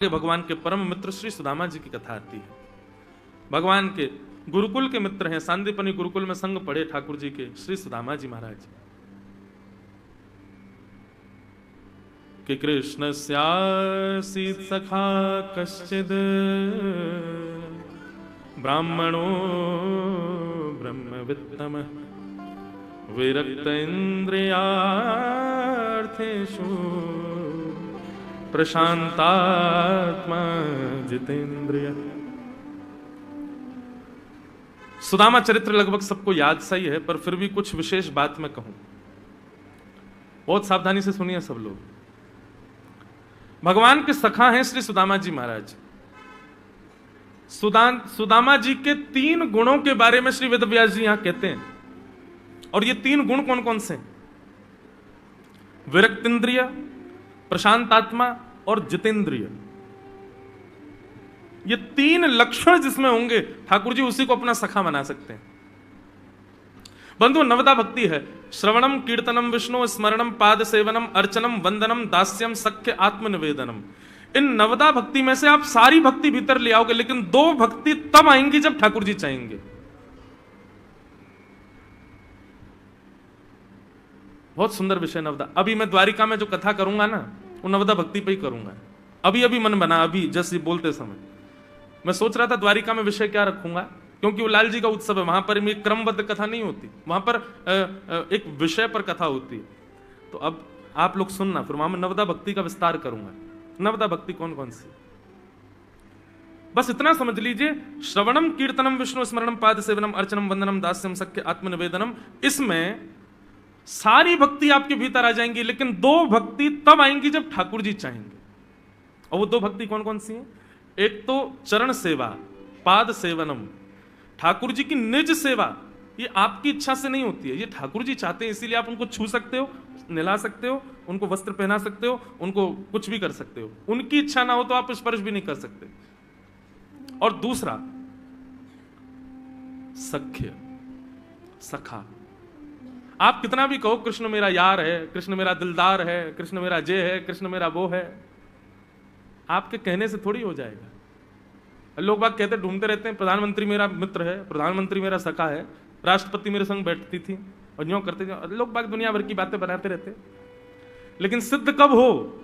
भगवान के परम मित्र श्री सुदामा जी की कथा आती है। भगवान के गुरुकुल के मित्र हैं, सांदीपनी गुरुकुल में संग पढ़े ठाकुर जी के श्री सुदामा जी महाराज कि कृष्ण स्यासीत सखा कश्चिद ब्राह्मणो ब्रह्मवित्तम विरक्त इंद्रियार्थेषु प्रशांतात्मा जितेंद्रिय। सुदामा चरित्र लगभग सबको याद सही है, पर फिर भी कुछ विशेष बात मैं कहूं, बहुत सावधानी से सुनिए सब लोग। भगवान के सखा हैं श्री सुदामा जी महाराज। सुदामा जी के 3 गुणों के बारे में श्री वेदव्यास जी यहां कहते हैं, और ये 3 गुण कौन कौन से? विरक्त इंद्रिय, प्रशांत आत्मा और जितेंद्रिय। ये 3 लक्षण जिसमें होंगे ठाकुर जी उसी को अपना सखा बना सकते हैं। बंधु, नवदा भक्ति है श्रवणम कीर्तनम विष्णु स्मरणम पाद सेवनम अर्चनम वंदनम दास्यम सख्य आत्मनिवेदनम। इन नवदा भक्ति में से आप सारी भक्ति भीतर ले आओगे, लेकिन 2 भक्ति तब आएंगी जब ठाकुर जी चाहेंगे। बहुत सुंदर विषय नवदा। अभी मैं द्वारिका में जो कथा करूंगा ना, वो नवदा भक्ति पे ही करूंगा। अभी मन बना, अभी जैसे बोलते समय मैं सोच रहा था द्वारिका में विषय क्या रखूंगा, क्योंकि वो लाल जी का उत्सव है, वहां पर एक क्रमबद्ध कथा नहीं होती, वहां पर एक विषय पर कथा होती है। तो अब आप लोग सुनना, फिर वहां में नवदा भक्ति का विस्तार करूंगा। नवदा भक्ति कौन कौन सी? बस इतना समझ लीजिए, श्रवणम कीर्तनम विष्णु स्मरणम पाद सेवनम अर्चनम वंदनम दास्यम सख्य आत्मनिवेदनम, इसमें सारी भक्ति आपके भीतर आ जाएंगी, लेकिन 2 भक्ति तब आएंगी जब ठाकुर जी चाहेंगे। और वो 2 भक्ति कौन कौन सी हैं? एक तो चरण सेवा, पाद सेवनम, ठाकुर जी की निज सेवा। ये आपकी इच्छा से नहीं होती है, ये ठाकुर जी चाहते हैं, इसीलिए आप उनको छू सकते हो, नहला सकते हो, उनको वस्त्र पहना सकते हो, उनको कुछ भी कर सकते हो। उनकी इच्छा ना हो तो आप स्पर्श भी नहीं कर सकते। और दूसरा सख्य, सखा। आप कितना भी कहो कृष्ण मेरा यार है, कृष्ण मेरा दिलदार है, कृष्ण मेरा जे है, कृष्ण मेरा वो है, आपके कहने से थोड़ी हो जाएगा। लोग बात कहते ढूंढते रहते हैं, प्रधानमंत्री मेरा मित्र है, प्रधानमंत्री मेरा सखा है, राष्ट्रपति मेरे संग बैठती थी और यूं करते थे। लोग बात दुनिया भर की बातें बनाते रहते, लेकिन सिद्ध कब हो?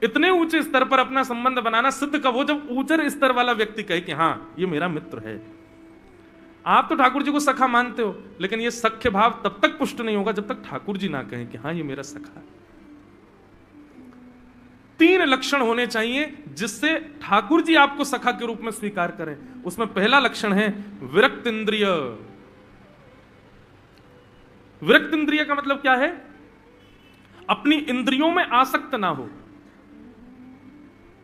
इतने ऊंचे स्तर पर अपना संबंध बनाना सिद्ध कब हो? जब ऊंचे स्तर वाला व्यक्ति कहे कि हाँ ये मेरा मित्र है। आप तो ठाकुर जी को सखा मानते हो, लेकिन ये सख्य भाव तब तक पुष्ट नहीं होगा जब तक ठाकुर जी ना कहें कि हाँ ये मेरा सखा है। 3 लक्षण होने चाहिए जिससे ठाकुर जी आपको सखा के रूप में स्वीकार करें। उसमें पहला लक्षण है विरक्त इंद्रिय। विरक्त इंद्रिय का मतलब क्या है? अपनी इंद्रियों में आसक्त ना हो।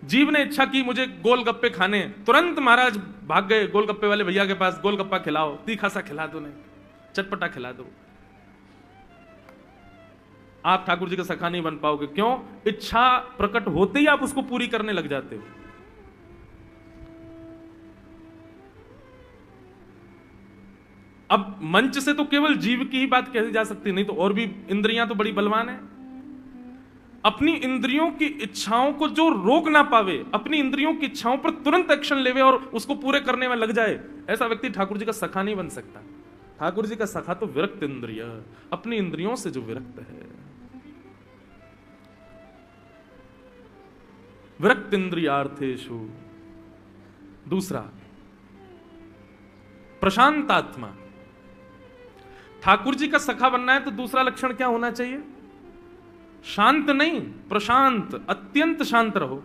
जीव ने इच्छा की मुझे गोलगप्पे खाने, तुरंत महाराज भाग गए गोलगप्पे वाले भैया के पास, गोलगप्पा खिलाओ, तीखा सा खिला दो, नहीं चटपटा खिला दो। आप ठाकुर जी का सखा नहीं बन पाओगे। क्यों? इच्छा प्रकट होते ही आप उसको पूरी करने लग जाते हो। अब मंच से तो केवल जीव की ही बात कही जा सकती, नहीं तो और भी इंद्रियां तो बड़ी बलवान है। अपनी इंद्रियों की इच्छाओं को जो रोक ना पावे, अपनी इंद्रियों की इच्छाओं पर तुरंत एक्शन लेवे और उसको पूरे करने में लग जाए, ऐसा व्यक्ति ठाकुर जी का सखा नहीं बन सकता। ठाकुर जी का सखा तो विरक्त इंद्रिय, अपनी इंद्रियों से जो विरक्त है। विरक्त इंद्रियार्थेषु। दूसरा प्रशांत आत्मा। ठाकुर जी का सखा बनना है तो दूसरा लक्षण क्या होना चाहिए? शांत नहीं, प्रशांत, अत्यंत शांत रहो।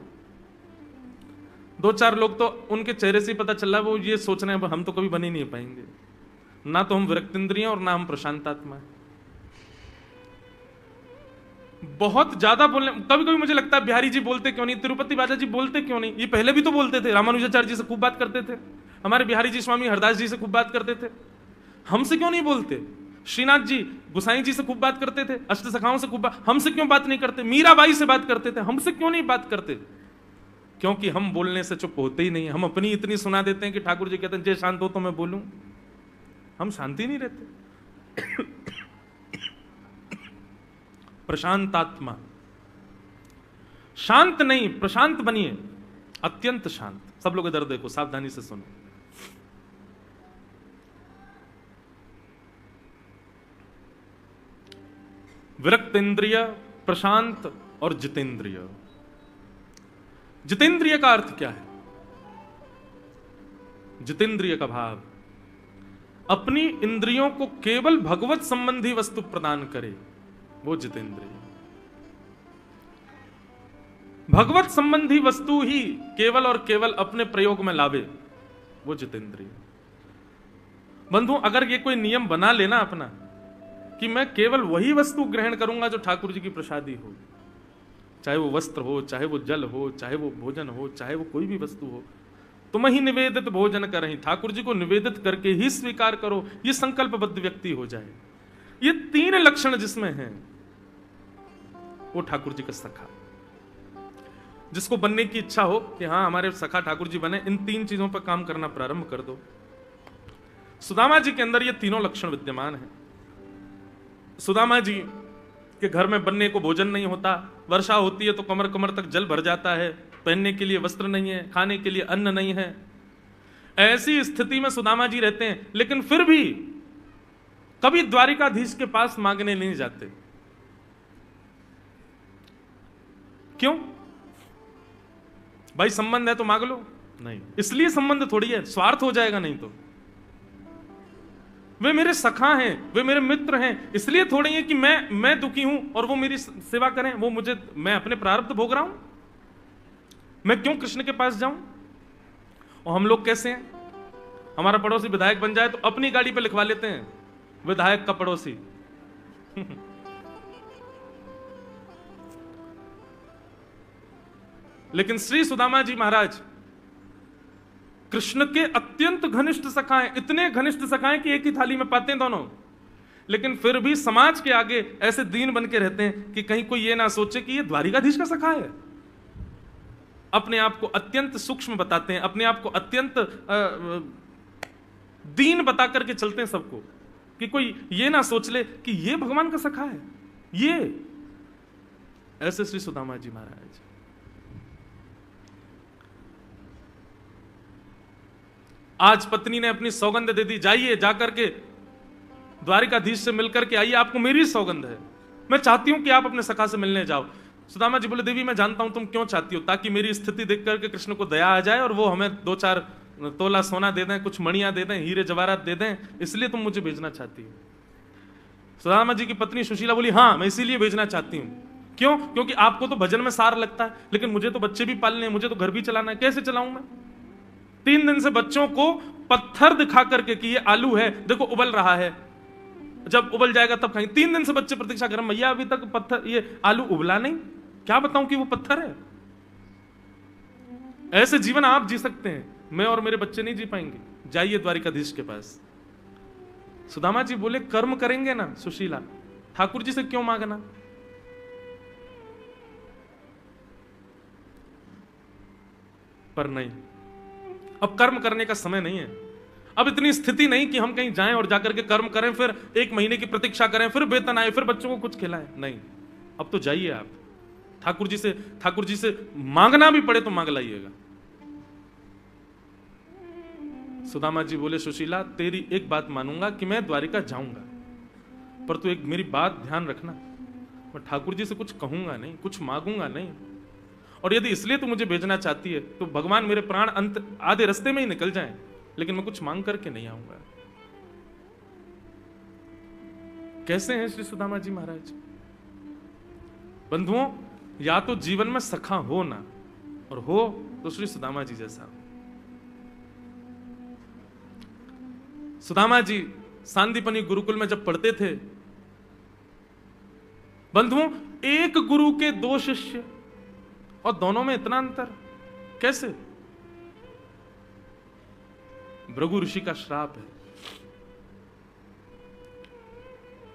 2-4 लोग तो उनके चेहरे से पता चल रहा है वो ये सोच रहे हैं हम तो कभी बन ही नहीं पाएंगे, ना तो हम विरक्त इंद्रिय और ना हम प्रशांत आत्मा है। बहुत ज्यादा बोलने, कभी कभी मुझे लगता है बिहारी जी बोलते क्यों नहीं, तिरुपति बाजा जी बोलते क्यों नहीं? ये पहले भी तो बोलते थे, रामानुजाचार्य जी से खूब बात करते थे, हमारे बिहारी जी स्वामी हरदास जी से खूब बात करते थे, हमसे क्यों नहीं बोलते? श्रीनाथ जी गुसाई जी से खूब बात करते थे, अष्ट सखाओं से खूब बात, हमसे क्यों बात नहीं करते? मीराबाई से बात करते थे, हमसे क्यों नहीं बात करते? क्योंकि हम बोलने से चुप होते ही नहीं। हम अपनी इतनी सुना देते हैं कि ठाकुर जी कहते हैं जे शांत हो तो मैं बोलूं, हम शांति नहीं रहते। प्रशांत आत्मा, शांत नहीं प्रशांत बनिए। अत्यंत शांत। सब लोग इधर देखो, सावधानी से सुनो। विरक्तेंद्रिय, प्रशांत और जितेंद्रिय। जितेंद्रिय का अर्थ क्या है? जितेंद्रिय का भाव अपनी इंद्रियों को केवल भगवत संबंधी वस्तु प्रदान करे, वो जितेंद्रिय। भगवत संबंधी वस्तु ही केवल और केवल अपने प्रयोग में लावे, वो जितेंद्रिय। बंधु, अगर ये कोई नियम बना लेना अपना कि मैं केवल वही वस्तु ग्रहण करूंगा जो ठाकुर जी की प्रसादी हो, चाहे वो वस्त्र हो, चाहे वो जल हो, चाहे वो भोजन हो, चाहे वो कोई भी वस्तु हो, तुम ही निवेदित भोजन करहीं, ठाकुर जी को निवेदित करके ही स्वीकार करो, ये संकल्पबद्ध व्यक्ति हो जाए। ये 3 लक्षण जिसमें हैं, वो ठाकुर जी का सखा। जिसको बनने की इच्छा हो कि हाँ हमारे सखा ठाकुर जी बने, इन 3 चीजों पर काम करना प्रारंभ कर दो। सुदामा जी के अंदर ये तीनों लक्षण विद्यमान हैं। सुदामा जी के घर में बनने को भोजन नहीं होता, वर्षा होती है तो कमर कमर तक जल भर जाता है, पहनने के लिए वस्त्र नहीं है, खाने के लिए अन्न नहीं है। ऐसी स्थिति में सुदामा जी रहते हैं, लेकिन फिर भी कभी द्वारिकाधीश के पास मांगने नहीं जाते। क्यों? भाई संबंध है तो मांग लो, नहीं, इसलिए संबंध थोड़ी है, स्वार्थ हो जाएगा नहीं तो। वे मेरे सखा हैं, वे मेरे मित्र हैं, इसलिए थोड़ी है कि मैं दुखी हूं और वो मेरी सेवा करें, वो मुझे, मैं अपने प्रारब्ध भोग रहा हूं, मैं क्यों कृष्ण के पास जाऊं? और हम लोग कैसे हैं? हमारा पड़ोसी विधायक बन जाए तो अपनी गाड़ी पे लिखवा लेते हैं विधायक का पड़ोसी। लेकिन श्री सुदामा जी महाराज कृष्ण के अत्यंत घनिष्ठ सखा हैं, इतने घनिष्ठ सखा हैं कि एक ही थाली में पाते हैं दोनों, लेकिन फिर भी समाज के आगे ऐसे दीन बन के रहते हैं कि कहीं कोई ये ना सोचे कि ये द्वारिकाधीश का सखा है। अपने आप को अत्यंत सूक्ष्म बताते हैं, अपने आप को अत्यंत दीन बता करके चलते हैं सबको, कि कोई ये ना सोच ले कि ये भगवान का सखा है। ये ऐसे श्री सुदामा जी महाराज। आज पत्नी ने अपनी सौगंध दे दी, जाइए जाकर के द्वारिकाधीश से मिलकर के आइए, आपको मेरी सौगंध है, मैं चाहती हूं कि आप अपने सखा से मिलने जाओ। सुदामा जी बोले, देवी मैं जानता हूं तुम क्यों चाहती हो, ताकि मेरी स्थिति देख करके कृष्ण को दया आ जाए और वो हमें 2-4 तोला सोना दे दें, कुछ मणियां दे दें, हीरे जवाहरात दे दें, इसलिए तुम मुझे भेजना चाहती हो। सुदामा जी की पत्नी सुशीला बोली, हाँ मैं इसीलिए भेजना चाहती हूँ। क्यों? क्योंकि आपको तो भजन में सार लगता है, लेकिन मुझे तो बच्चे भी पालने हैं, मुझे तो घर भी चलाना है, कैसे चलाऊं मैं? 3 दिन से बच्चों को पत्थर दिखा करके कि ये आलू है, देखो उबल रहा है, जब उबल जाएगा तब खाएंगे। 3 दिन से बच्चे प्रतीक्षा कर, भैया अभी तक पत्थर, ये आलू उबला नहीं, क्या बताऊं कि वो पत्थर है। ऐसे जीवन आप जी सकते हैं, मैं और मेरे बच्चे नहीं जी पाएंगे। जाइए द्वारिकाधीश के पास। सुदामा जी बोले, कर्म करेंगे ना सुशीला, ठाकुर जी से क्यों मांगना? पर नहीं, अब कर्म करने का समय नहीं है, अब इतनी स्थिति नहीं कि हम कहीं जाएं और जाकर के कर्म करें, फिर 1 महीने की प्रतीक्षा करें, फिर वेतन आए, फिर बच्चों को कुछ खिलाएं। नहीं, अब तो जाइए आप ठाकुर जी से मांगना भी पड़े तो मांग लाइएगा। सुदामा जी बोले, सुशीला तेरी एक बात मानूंगा कि मैं द्वारिका जाऊंगा, पर तू एक मेरी बात ध्यान रखना, मैं ठाकुर जी से कुछ कहूंगा नहीं, कुछ मांगूंगा नहीं, और यदि इसलिए तू मुझे भेजना चाहती है तो भगवान मेरे प्राण अंत आधे रास्ते में ही निकल जाएं, लेकिन मैं कुछ मांग करके नहीं आऊंगा। कैसे हैं श्री सुदामा जी महाराज? बंधुओं, या तो जीवन में सखा हो ना, और हो तो श्री सुदामा जी जैसा। सुदामा जी सांदीपनी गुरुकुल में जब पढ़ते थे, बंधुओं एक गुरु के 2 शिष्य, और दोनों में इतना अंतर कैसे? भृगु ऋषि का श्राप है।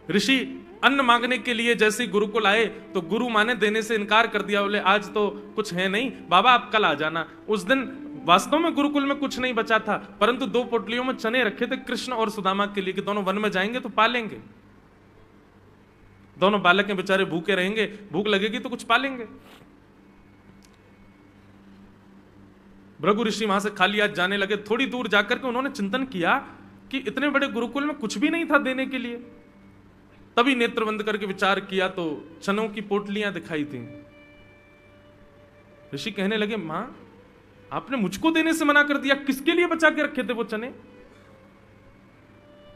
ऋषि अन्न मांगने के लिए जैसे गुरुकुल आए तो गुरु माने देने से इनकार कर दिया, बोले आज तो कुछ है नहीं, बाबा आप कल आ जाना। उस दिन वास्तव में गुरुकुल में कुछ नहीं बचा था, परंतु 2 पोटलियों में चने रखे थे कृष्ण और सुदामा के लिए कि दोनों वन में जाएंगे तो पालेंगे। दोनों बालक के बेचारे भूखे रहेंगे, भूख लगेगी तो कुछ पालेंगे। भृगु ऋषि वहां से खाली हाथ जाने लगे। थोड़ी दूर जाकर के उन्होंने चिंतन किया कि इतने बड़े गुरुकुल में कुछ भी नहीं था देने के लिए। तभी नेत्र बंद करके विचार किया तो चनों की पोटलियां दिखाई थी। ऋषि कहने लगे, मां आपने मुझको देने से मना कर दिया, किसके लिए बचा के रखे थे वो चने?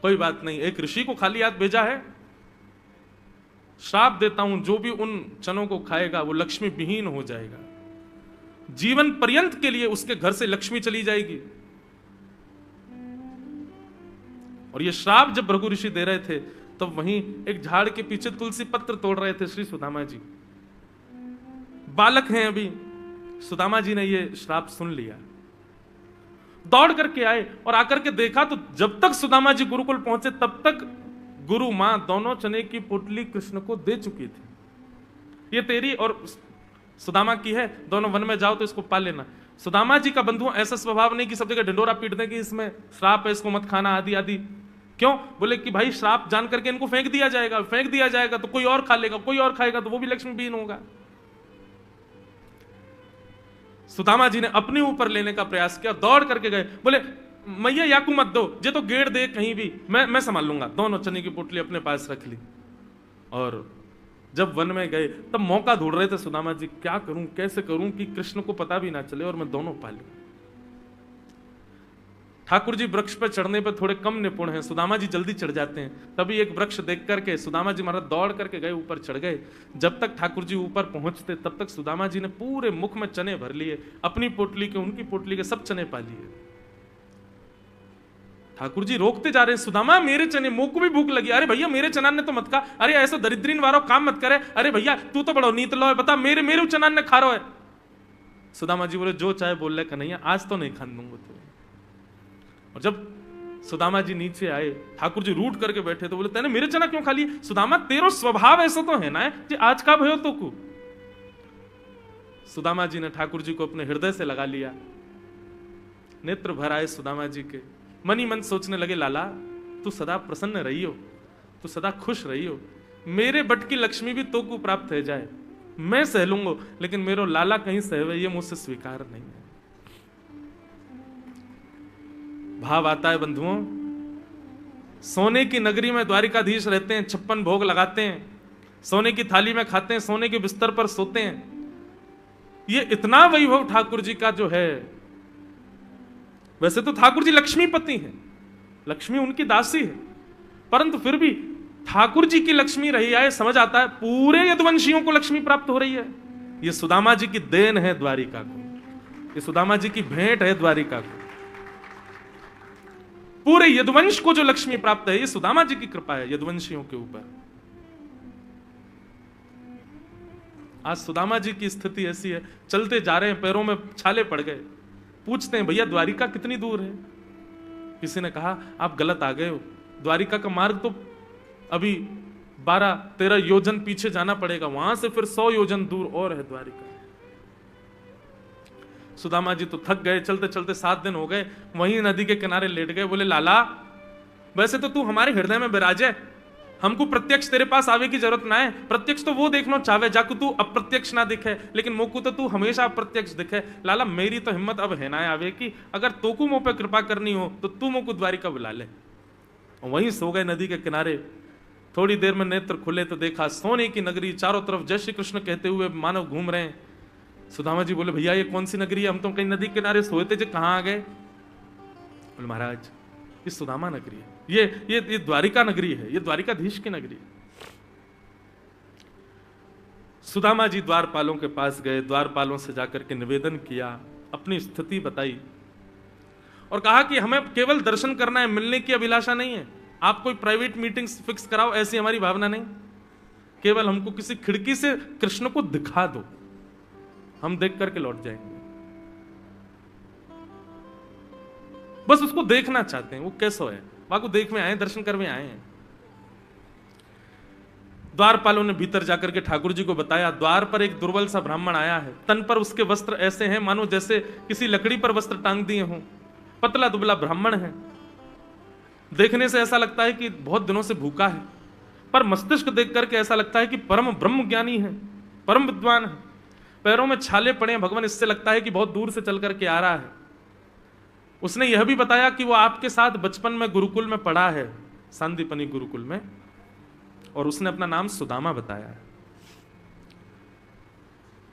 कोई बात नहीं, एक ऋषि को खाली हाथ भेजा है, श्राप देता हूं जो भी उन चनों को खाएगा वो लक्ष्मी विहीन हो जाएगा, जीवन पर्यंत के लिए उसके घर से लक्ष्मी चली जाएगी। और ये श्राप जब भृगु ऋषि दे रहे थे तब तो वहीं एक झाड़ के पीछे तुलसी पत्र तोड़ रहे थे श्री सुदामा जी। बालक हैं अभी। सुदामा जी ने ये श्राप सुन लिया, दौड़ करके आए और आकर के देखा तो जब तक सुदामा जी गुरुकुल पहुंचे तब तक गुरु मां दोनों चने की पोटली कृष्ण को दे चुकी थी। ये तेरी और सुदामा की है, दोनों वन में जाओ तो इसको पा लेना। सुदामा जी का बंधु ऐसा स्वभाव नहीं कि सब जगह ढिंडोरा पीट दें कि इसमें श्राप है, इसको मत खाना, आदि आदि। क्यों? बोले कि भाई श्राप जान करके इनको फेंक दिया जाएगा, फेंक दिया जाएगा तो कोई और खा लेगा, कोई और खाएगा तो वो भी लक्ष्मीहीन होगा। सुदामा जी ने अपने ऊपर लेने का प्रयास किया, दौड़ करके गए, बोले मैया याकू मत दो, जे तो गेड़ दे कहीं भी, मैं संभाल लूंगा। दोनों चने की पोटली अपने पास रख ली और जब वन में गए तब मौका ढूंढ रहे थे सुदामा जी, क्या करूं, कैसे करूं कि कृष्ण को पता भी ना चले और मैं दोनों पा लूं। ठाकुर जी वृक्ष पर चढ़ने पर थोड़े कम निपुण हैं, सुदामा जी जल्दी चढ़ जाते हैं। तभी एक वृक्ष देख करके सुदामा जी महाराज दौड़ करके गए, ऊपर चढ़ गए। जब तक ठाकुर जी ऊपर पहुंचते तब तक सुदामा जी ने पूरे मुख में चने भर लिए, अपनी पोटली के उनकी पोटली के सब चने पा लिए। ठाकुर जी रोकते जा रहे हैं, सुदामा मेरे चने, मुंह को भी भूख लगी। अरे भैया मेरे चनान ने तो मत खा, अरे ऐसा दरिद्रीन वारो काम मत करे, अरे भैया तू तो बड़ो नीत लो है, बता मेरे मेरे चनान ने खा रहा है। सुदामा जी बोले जो चाहे बोल ले कन्हैया, आज तो नहीं खान दूंगा तो। और जब सुदामा जी नीचे आए, ठाकुर जी रूठ करके बैठे तो बोले तेने मेरे चना क्यों खा लिए? सुदामा तेरो स्वभाव ऐसा तो है ना कि आज का भयो तो को। सुदामा जी ने ठाकुर जी को अपने हृदय से लगा लिया, नेत्र भर आए सुदामा जी के। मन ही मन सोचने लगे, लाला तू सदा प्रसन्न रही हो, तू सदा खुश रही हो, मेरे बट की लक्ष्मी भी तो को प्राप्त हो जाए, मैं सह लूंगा, लेकिन मेरो लाला कहीं सहवे ये मुझसे स्वीकार नहीं है। भाव आता है बंधुओं, सोने की नगरी में द्वारिकाधीश रहते हैं, 56 भोग लगाते हैं, सोने की थाली में खाते हैं, सोने के बिस्तर पर सोते हैं। ये इतना वैभव ठाकुर जी का जो है, वैसे तो ठाकुर जी लक्ष्मीपति हैं, लक्ष्मी उनकी दासी है, परंतु फिर भी ठाकुर जी की लक्ष्मी रही आए, समझ आता है पूरे यदुवंशियों को लक्ष्मी प्राप्त हो रही है। ये सुदामा जी की देन है द्वारिका को, ये सुदामा जी की भेंट है द्वारिका को। पूरे यदुवंश को जो लक्ष्मी प्राप्त है ये सुदामा जी की कृपा है यदुवंशियों के ऊपर। आज सुदामा जी की स्थिति ऐसी है, चलते जा रहे हैं, पैरों में छाले पड़ गए, पूछते हैं भैया द्वारिका कितनी दूर है? किसी ने कहा आप गलत आ गए हो, द्वारिका का मार्ग तो अभी 12-13 योजन पीछे जाना पड़ेगा, वहां से फिर 100 योजन दूर और है द्वारिका। सुदामा जी तो थक गए, चलते चलते 7 दिन हो गए, वहीं नदी के किनारे लेट गए। बोले लाला वैसे तो तू हमारे हृदय में विराजे, हमको प्रत्यक्ष तेरे पास आवे की जरूरत ना है, प्रत्यक्ष तो वो देखना चाहे जाकू तू अप्रत्यक्ष ना दिखे, लेकिन मोकू तो तू हमेशा अप्रत्यक्ष दिखे। लाला मेरी तो हिम्मत अब है ना आवे की, अगर तोकू मुंह पे कृपा करनी हो तो तू मोकू द्वारिका बुला ले। वहीं सो गए नदी के किनारे। थोड़ी देर में नेत्र खुले तो देखा सोने की नगरी, चारों तरफ जय श्री कृष्ण कहते हुए मानव घूम रहे हैं। सुदामा जी बोले भैया ये कौन सी नगरी है, हम तो कहीं नदी किनारे सोए थे, कहां आ गए? बोले महाराज ये सुदामा नगरी है, ये द्वारिका नगरी है, ये द्वारिकाधीश की नगरी है। सुदामा जी द्वारपालों के पास गए, द्वारपालों से जाकर के निवेदन किया, अपनी स्थिति बताई और कहा कि हमें केवल दर्शन करना है, मिलने की अभिलाषा नहीं है, आप कोई प्राइवेट मीटिंग्स फिक्स कराओ ऐसी हमारी भावना नहीं, केवल हमको किसी खिड़की से कृष्ण को दिखा दो, हम देख करके लौट जाएंगे। बस उसको देखना चाहते हैं, वो कैसा है, वहां को देख में आए, दर्शन कर में आए हैं। द्वारपालों ने भीतर जाकर के ठाकुर जी को बताया, द्वार पर एक दुर्बल सा ब्राह्मण आया है, तन पर उसके वस्त्र ऐसे हैं मानो जैसे किसी लकड़ी पर वस्त्र टांग दिए हों, पतला दुबला ब्राह्मण है, देखने से ऐसा लगता है कि बहुत दिनों से भूखा है, पर मस्तिष्क देख करके ऐसा लगता है कि परम ब्रह्म ज्ञानी है, परम विद्वान है। पैरों में छाले पड़े हैं, भगवान इससे लगता है कि बहुत दूर से चल करके आ रहा है। उसने यह भी बताया कि वो आपके साथ बचपन में गुरुकुल में पढ़ा है, सांदीपनी गुरुकुल में, और उसने अपना नाम सुदामा बताया है।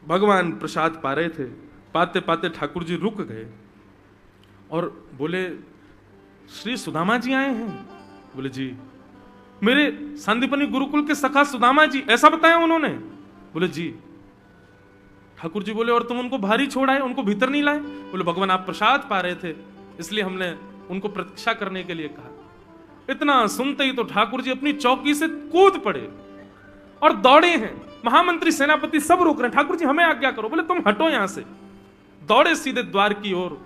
भगवान प्रसाद पा रहे थे, पाते पाते ठाकुर जी रुक गए और बोले, श्री सुदामा जी आए हैं? बोले जी। मेरे सांदीपनी गुरुकुल के सखा सुदामा जी, ऐसा बताया उन्होंने? बोले जी। ठाकुर जी बोले, और तुम उनको भारी छोड़ आए, उनको भीतर नहीं लाए? बोले भगवान आप प्रसाद पा रहे थे, इसलिए हमने उनको प्रतीक्षा करने के लिए कहा। इतना सुनते ही तो ठाकुर जी अपनी चौकी से कूद पड़े और दौड़े हैं। महामंत्री सेनापति सब रोक रहे हैं, ठाकुर जी हमें आज्ञा करो। बोले तुम हटो यहां से। दौड़े सीधे द्वार की ओर।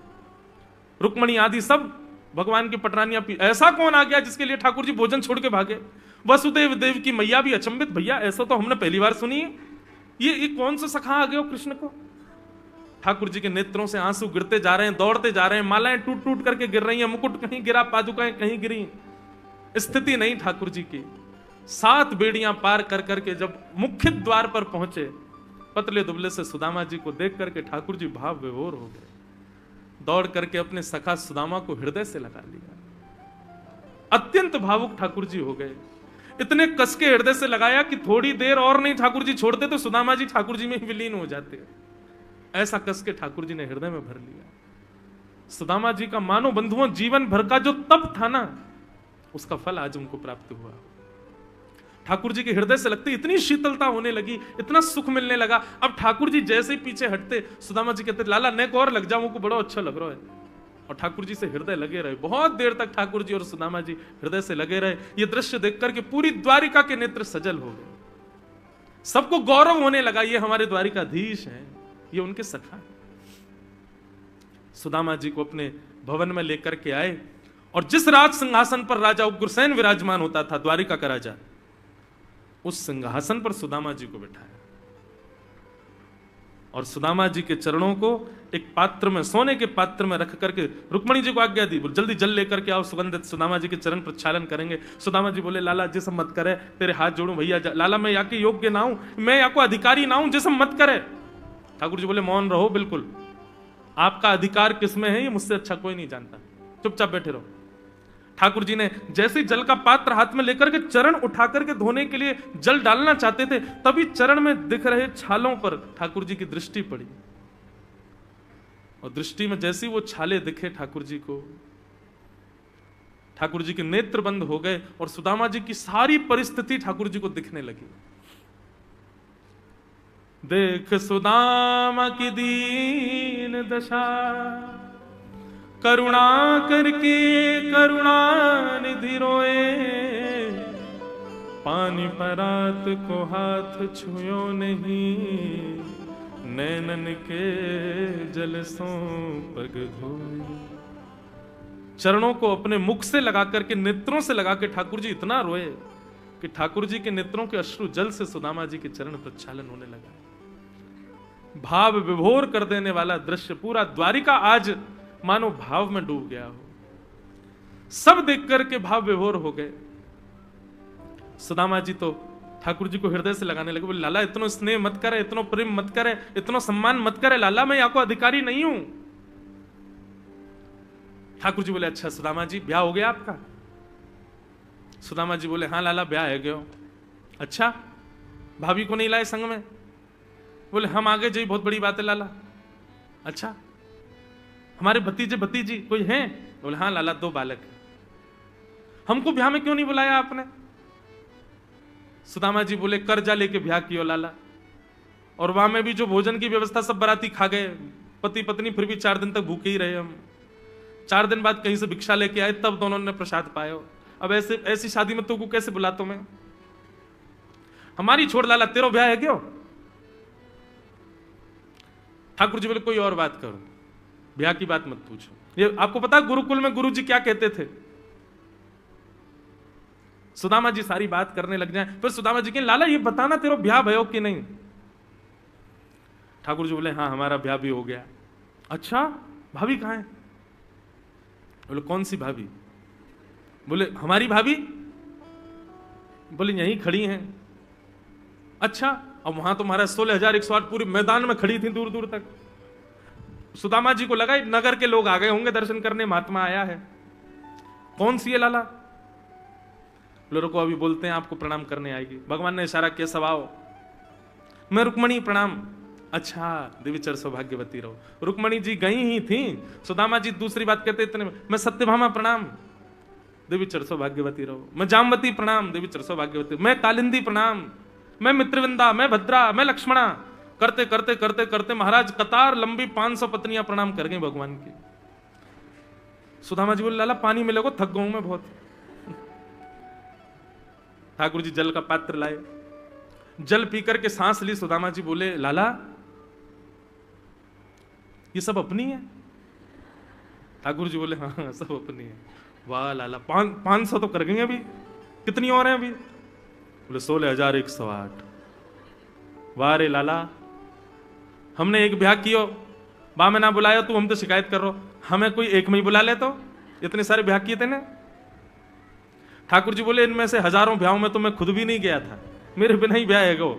रुक्मणी आदि सब भगवान की पटरानियां पी। ऐसा कौन आ गया जिसके लिए ठाकुर जी भोजन छोड़ के भागे? वसुदेव देव की मैया भी अचंभित, भैया ऐसा तो हमने पहली बार सुनी है, ये कौन सा सखा आ गया कृष्ण को? ठाकुर जी के नेत्रों से आंसू गिरते जा रहे हैं, दौड़ते जा रहे हैं, मालाएं टूट टूट करके गिर रही हैं, मुकुट कहीं गिरा, पादुकाएं कहीं गिरी। स्थिति नहीं ठाकुर जी की। 7 बेड़ियां पार कर करके जब मुख्य द्वार पर पहुंचे, पतले दुबले से सुदामा जी को देख करके ठाकुर जी भाव विभोर हो गए। दौड़ करके अपने सखा सुदामा को हृदय से लगा लिया। अत्यंत भावुक ठाकुर जी हो गए। इतने कस के हृदय से लगाया कि थोड़ी देर और नहीं ठाकुर जी छोड़ते तो सुदामा जी ठाकुर जी में ही विलीन हो जाते। ऐसा कस के ठाकुर जी ने हृदय में भर लिया। सुदामा जी का मानो बंधुओं जीवन भर का जो तप था ना, उसका फल आज उनको प्राप्त हुआ। ठाकुर जी के हृदय से लगते इतनी शीतलता होने लगी, इतना सुख मिलने लगा। अब ठाकुर जी जैसे ही पीछे हटते, सुदामा जी कहते लाला नेक और लग जाओ, मुझको बड़ा अच्छा लग रहा है। और ठाकुर जी से हृदय लगे रहे। बहुत देर तक ठाकुर जी और सुदामा जी हृदय से लगे रहे। ये दृश्य देख करके पूरी द्वारिका के नेत्र सजल हो गए। सबको गौरव होने लगा, ये हमारे द्वारिकाधीश हैं, ये उनके सखा हैं। सुदामा जी को अपने भवन में लेकर के आए और जिस राज सिंहासन पर राजा उग्रसेन विराजमान होता था, द्वारिका का राजा, उस सिंहासन पर सुदामा जी को बिठाया और सुदामा जी के चरणों को एक पात्र में, सोने के पात्र में रख करके रुक्मणी जी को आज्ञा दी, जल्दी जल लेकर के आओ, सुगंधित सुदामा जी के चरण प्रक्षालन करेंगे। सुदामा जी बोले लाला जिसम मत करे, तेरे हाथ जोड़ूं भैया, लाला मैं यहाँ के योग्य ना हूं, मैं यहाँ को अधिकारी ना हूं, जिसम मत करे। ठाकुर जी बोले मौन रहो, बिल्कुल आपका अधिकार किसमें है ये मुझसे अच्छा कोई नहीं जानता, चुपचाप बैठे रहो। ठाकुर जी ने जैसे जल का पात्र हाथ में लेकर के चरण उठा करके धोने के लिए जल डालना चाहते थे, तभी चरण में दिख रहे छालों पर ठाकुर जी की दृष्टि पड़ी और दृष्टि में जैसी वो छाले दिखे ठाकुर जी को, ठाकुर जी के नेत्र बंद हो गए और सुदामा जी की सारी परिस्थिति ठाकुर जी को दिखने लगी। देख सुदामा की दीन दशा, करुणा करके करुणा निधि रोए, पानी परात को हाथ छुयो नहीं, नैनन के जल सो पग धोए। चरणों को अपने मुख से लगा करके, नेत्रों से लगा के ठाकुर जी इतना रोए कि ठाकुर जी के नेत्रों के अश्रु जल से सुदामा जी के चरण प्रक्षालन होने लगा। भाव विभोर कर देने वाला दृश्य, पूरा द्वारिका आज मानो भाव में डूब गया हो। सब देख करके भाव विभोर हो गए। सुदामा जी तो ठाकुर जी को हृदय से लगाने लगे, बोले लाला इतना स्नेह मत करे, इतना प्रेम मत करे, इतना सम्मान मत करे, लाला मैं यहाँ को अधिकारी नहीं हूं। ठाकुर जी बोले अच्छा सुदामा जी ब्याह हो गया आपका? सुदामा जी बोले हाँ लाला ब्याह है गयो। अच्छा भाभी को नहीं लाए संग में? बोले हम आगे जी, बहुत बड़ी बात है लाला। अच्छा हमारे भतीजे भतीजी कोई हैं? बोले हाँ लाला 2 बालक। हमको ब्याह में क्यों नहीं बुलाया आपने? सुदामा जी बोले कर्जा लेके ब्याह कियो लाला, और वहां में भी जो भोजन की व्यवस्था सब बराती खा गए, पति पत्नी फिर भी 4 दिन तक भूखे ही रहे। हम 4 दिन बाद कहीं से भिक्षा लेके आए, तब दोनों ने प्रसाद पाए। अब ऐसी शादी में तुमको कैसे बुलाता मैं? हमारी छोड़ लाला, तेरा ब्याह है क्यों? ठाकुर जी बोले कोई और बात करो, ब्याह की बात मत पूछो। ये आपको पता गुरुकुल में गुरु जी क्या कहते थे? सुदामा जी सारी बात करने लग जाए, फिर सुदामा जी के लाला ये बताना तेरा ब्याह भयो कि नहीं? ठाकुर जी बोले हाँ हमारा ब्याह भी हो गया। अच्छा भाभी कहाँ है? बोले कौन सी भाभी? बोले हमारी भाभी। बोले यहीं खड़ी हैं। अच्छा अब वहां तो महाराज 16,108 पूरे मैदान में खड़ी थी दूर दूर तक। सुदामा जी को लगा नगर के लोग आ गए होंगे दर्शन करने, महात्मा आया है। कौन सी है लाला? बोले रुको अभी बोलते हैं, आपको प्रणाम करने आएगी। भगवान ने इशारा किया, सब आओ। मैं रुक्मणी प्रणाम। अच्छा देवीचर सौभाग्यवती रहो। रुक्मणी जी गई ही थी। सुदामा जी दूसरी बात कहते इतने में, मैं सत्यभामा प्रणाम, देवीचर सौभाग्यवती रहो। मैं जामवती प्रणाम, देवीचर सौभाग्यवती। मैं कालिंदी प्रणाम, मैं मित्रविंदा, मैं भद्रा, मैं लक्ष्मणा। करते करते करते करते महाराज कतार लंबी 500 पत्नियां प्रणाम कर गई भगवान की। सुदामा जी बोले लाला पानी मिलेगा, थक गऊ मैं बहुत। ठाकुर जी जल का पात्र लाए, जल पीकर के सांस ली। सुदामा जी बोले लाला ये सब अपनी है? ठाकुर जी बोले हाँ सब अपनी है। वाह लाला 500 तो कर गई अभी, कितनी और हैं अभी? बोले 16,108। वाह रे लाला, हमने एक ब्याह कियो, बा में ना बुलाया तू, हम तो शिकायत कर रहा, हमें कोई एक में ही बुला ले तो, इतने सारे ब्याह किए थे ना। ठाकुर जी बोले इनमें से हजारों ब्याहों में तो मैं खुद भी नहीं गया था, मेरे बिना ही ब्याह है गो।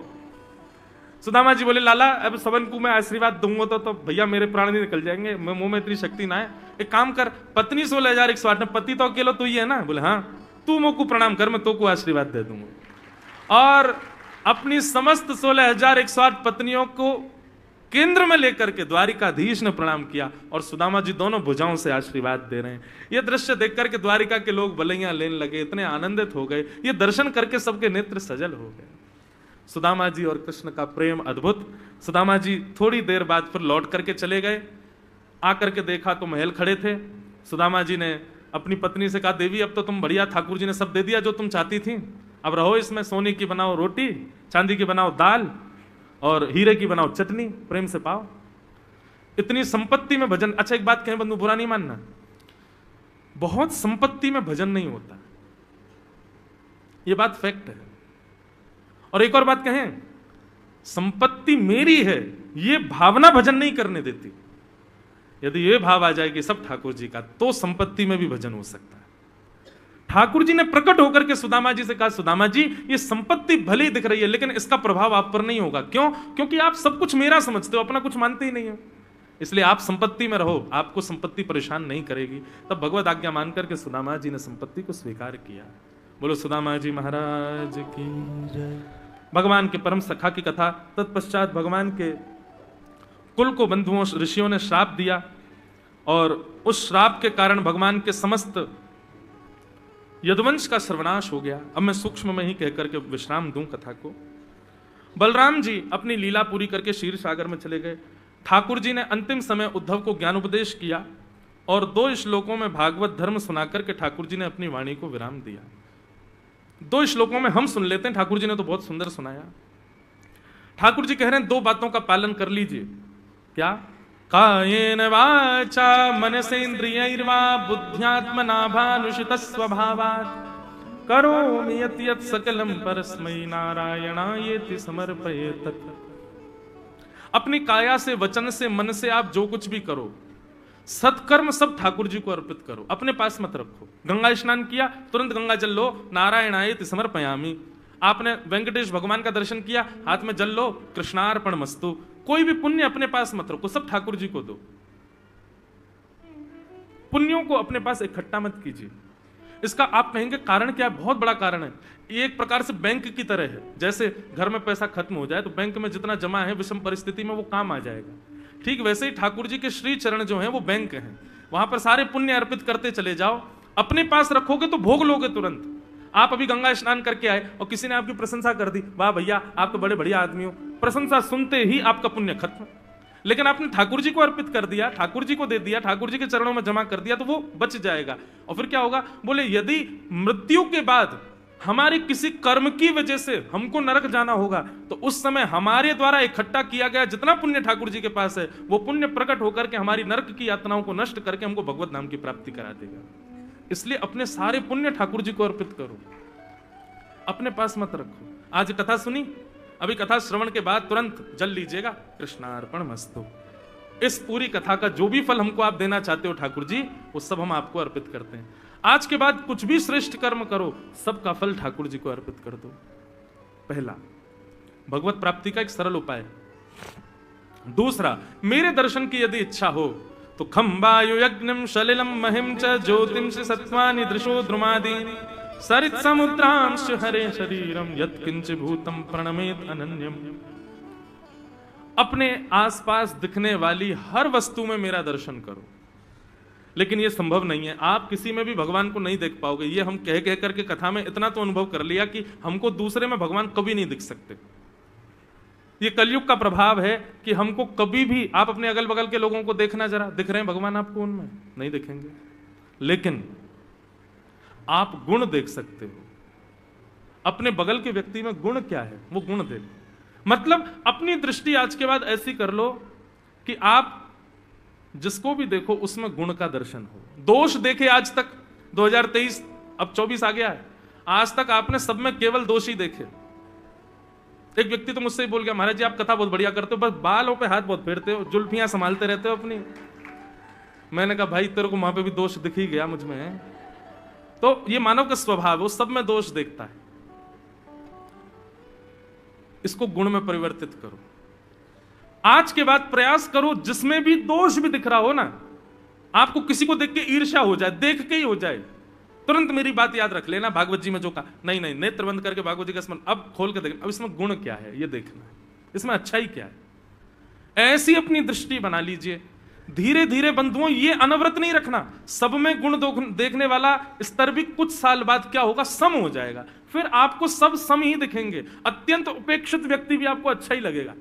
सुदामा जी बोले लाला अब सबन को मैं आशीर्वाद दूंगा तो भैया मेरे प्राण नहीं निकल जाएंगे, मैं मुंह में इतनी शक्ति ना है। एक काम कर, पत्नी 16,108 में, पति तो अकेला तू ही है ना? बोले हाँ, तू मुझ को प्रणाम कर, मैं तो को आशीर्वाद दे दूंगा। और अपनी समस्त 16,108 पत्नियों को केंद्र में लेकर के द्वारिकाधीश ने प्रणाम किया और सुदामा जी दोनों भुजाओं से आशीर्वाद दे रहे हैं। यह दृश्य देख करके द्वारिका के लोग बलैया लेने लगे, इतने आनंदित हो गए, ये दर्शन करके सबके नेत्र सजल हो गए। सुदामा जी और कृष्ण का प्रेम अद्भुत। सुदामा जी थोड़ी देर बाद फिर लौट करके चले गए। आकर के देखा तो महल खड़े थे। सुदामा जी ने अपनी पत्नी से कहा देवी अब तो तुम बढ़िया, ठाकुर जी ने सब दे दिया जो तुम चाहती थी, अब रहो इसमें, सोने की बनाओ रोटी, चांदी की बनाओ दाल और हीरे की बनाओ चटनी, प्रेम से पाओ। इतनी संपत्ति में भजन। अच्छा एक बात कहें बंधु, बुरा नहीं मानना, बहुत संपत्ति में भजन नहीं होता, यह बात फैक्ट है। और एक और बात कहें, संपत्ति मेरी है यह भावना भजन नहीं करने देती। यदि यह भाव आ जाए कि सब ठाकुर जी का, तो संपत्ति में भी भजन हो सकता है। ठाकुर जी ने प्रकट होकर के सुदामा जी से कहा सुदामा जी ये संपत्ति भले ही दिख रही है लेकिन इसका प्रभाव आप पर नहीं होगा। क्यों? क्योंकि आप सब कुछ मेरा समझते हो, अपना कुछ मानते ही नहीं हो, इसलिए आप संपत्ति में रहो, आपको संपत्ति परेशान नहीं करेगी। तब भगवत आज्ञा मान करके सुदामा जी ने संपत्ति को स्वीकार किया। बोलो सुदामा जी महाराज की जय। भगवान के परम सखा की कथा। तत्पश्चात भगवान के कुल को बंधुओं ऋषियों ने श्राप दिया और उस श्राप के कारण भगवान के समस्त यदुवंश का सर्वनाश हो गया। अब मैं सूक्ष्म में ही कहकर के विश्राम दूं कथा को। बलराम जी अपनी लीला पूरी करके क्षीर सागर में चले गए। ठाकुर जी ने अंतिम समय उद्धव को ज्ञान उपदेश किया और 2 श्लोकों में भागवत धर्म सुनाकर के ठाकुर जी ने अपनी वाणी को विराम दिया। 2 श्लोकों में हम सुन लेते हैं, ठाकुर जी ने तो बहुत सुंदर सुनाया। ठाकुर जी कह रहे हैं 2 बातों का पालन कर लीजिए। क्या? कायेन वाचा मनसेन्द्रियैर्वा बुद्ध्यात्मना भानुषित स्वभावात् करोमि यत् यत् सकलम परस्मै नारायणायेति समर्पयेत्। अपनी काया से, वचन से, मन से आप जो कुछ भी करो, सत्कर्म सब ठाकुर जी को अर्पित करो, अपने पास मत रखो। गंगा स्नान किया, तुरंत गंगा जल लो, नारायणायेति समर्पयामि। आपने वेंकटेश भगवान का दर्शन किया, हाथ में जल लो, कृष्णार्पण मस्तु। कोई भी पुण्य अपने पास मत रखो, सब ठाकुर जी को दो। पुण्यों को अपने पास इकट्ठा मत कीजिए। इसका आप कहेंगे कारण क्या है? बहुत बड़ा कारण है। ये एक प्रकार से बैंक की तरह है। जैसे घर में पैसा खत्म हो जाए तो बैंक में जितना जमा है विषम परिस्थिति में वो काम आ जाएगा, ठीक वैसे ही ठाकुर जी के श्री चरण जो है वो बैंक हैं, वहां पर सारे पुण्य अर्पित करते चले जाओ। अपने पास रखोगे तो भोग लोगे तुरंत। आप अभी गंगा स्नान करके आए और किसी ने आपकी प्रशंसा कर दी, वाह भैया आप तो बड़े बढ़िया आदमी हो, प्रशंसा सुनते ही आपका पुण्य खत्म। लेकिन आपने ठाकुर जी को अर्पित कर दिया, ठाकुर जी को दे दिया, ठाकुर जी के चरणों में जमा कर दिया, तो वो बच जाएगा। और फिर क्या होगा? बोले यदि मृत्यु के बाद हमारे किसी कर्म की वजह से हमको नरक जाना होगा तो उस समय हमारे द्वारा इकट्ठा किया गया जितना पुण्य ठाकुर जी के पास है वो पुण्य प्रकट होकर के हमारी नरक की यातनाओं को नष्ट करके हमको भगवत नाम की प्राप्ति करा देगा। इसलिए अपने सारे पुण्य ठाकुर जी को अर्पित करो, अपने पास मत रखो। आज कथा सुनी, अभी कथा श्रवण के बाद तुरंत जल लीजिएगा, कृष्णार्पण मस्तु। इस पूरी कथा का जो भी फल हमको आप देना चाहते हो ठाकुर जी, वो सब हम आपको अर्पित करते हैं। आज के बाद कुछ भी श्रेष्ठ कर्म करो, सबका फल ठाकुर जी को अर्पित कर दो। पहला, भगवत प्राप्ति का एक सरल उपाय, दूसरा, मेरे दर्शन की यदि इच्छा हो तो खम्बायु यज्ञम सलिलम महिम च ज्योतिंश सत्वानि दृशो द्रुमादीनि सरित समुद्रांश हरे शरीरम यत्किंच भूतम प्रणमेत अनन्यम। अपने आसपास दिखने वाली हर वस्तु में मेरा दर्शन करो। लेकिन यह संभव नहीं है, आप किसी में भी भगवान को नहीं देख पाओगे। ये हम कह कह करके कथा में इतना तो अनुभव कर लिया कि हमको दूसरे में भगवान कभी नहीं दिख सकते। ये कलयुग का प्रभाव है कि हमको कभी भी, आप अपने अगल बगल के लोगों को देखना, जरा दिख रहे हैं भगवान आपको उनमें? नहीं दिखेंगे। लेकिन आप गुण देख सकते हो। अपने बगल के व्यक्ति में गुण क्या है, वो गुण देखो। मतलब अपनी दृष्टि आज के बाद ऐसी कर लो कि आप जिसको भी देखो उसमें गुण का दर्शन हो। दोष देखे आज तक, 2023 अब 24 आ गया है, आज तक आपने सब में केवल दोष ही देखे। एक व्यक्ति तो मुझसे ही बोल गया, महाराज जी आप कथा बहुत बढ़िया करते हो, बस बालों पे हाथ बहुत फेरते हो, जुल्फियां संभालते रहते हो अपनी। मैंने कहा भाई तेरे को वहां पे भी दोष दिख ही गया मुझ में। तो ये मानव का स्वभाव है, वो सब में दोष देखता है। इसको गुण में परिवर्तित करो। आज के बाद प्रयास करो जिसमें भी दोष भी दिख रहा हो ना, आपको किसी को देख के ईर्ष्या हो जाए, देख के ही हो जाए, तुरंत मेरी बात याद रख लेना, भागवत जी में जो कहा, नहीं नहीं नेत्र बंद करके भागवत जी का स्मरण, अब खोल के देखना, अब इसमें गुण क्या है ये देखना है, इसमें अच्छाई क्या है। ऐसी अपनी दृष्टि बना लीजिए। धीरे धीरे बंधुओं ये अनवरत नहीं रखना, सब में गुण देखने वाला स्तर भी कुछ साल बाद क्या होगा, सम हो जाएगा। फिर आपको सब सम ही दिखेंगे। अत्यंत उपेक्षित व्यक्ति भी आपको अच्छा ही लगेगा।